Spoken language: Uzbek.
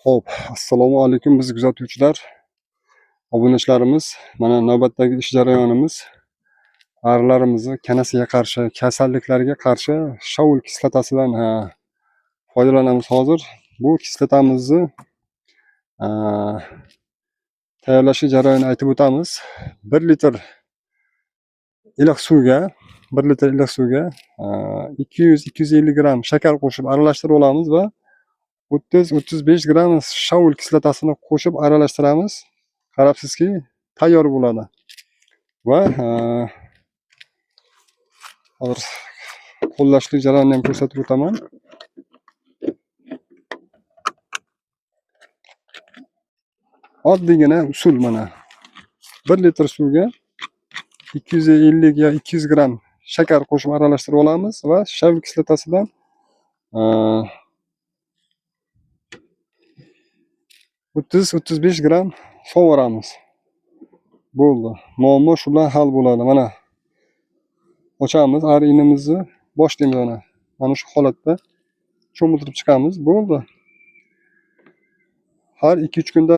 Xo'p, assalomu alaykum biz kuzatuvchilar, obunachilarimiz. Mana navbatdagi ish jarayonimiz arilarimizni kanasiga qarshi, kasalliklarga qarshi shovul kislotasidan foydalanamiz hozir. Bu kislotamizni tayyorlash jarayonini aytib o'tamiz. 1 litr iliq suvga 200-250 gram shakar qo'shib aralashtirib olamiz va 30-35 gram shovul kislotasini qo'shib aralashtiramiz. Qarabsizki, tayyor bo'ladi. Va hozir qo'llashlik jarayonini ham ko'rsatib o'taman. Oddiygina usul mana. 1 litr suvga 250 yo 200 gram shakar qo'shib aralashtirib olamiz va shovul kislotasidan 30-35 gram sovuramiz. Bo'ldi. Muammo shu bilan hal bo'ladi. Mana ochamiz, arinamizni boshlaymiz mana shu holatda cho'miltirib chiqamiz. Bo'ldi. Har 2-3 kunda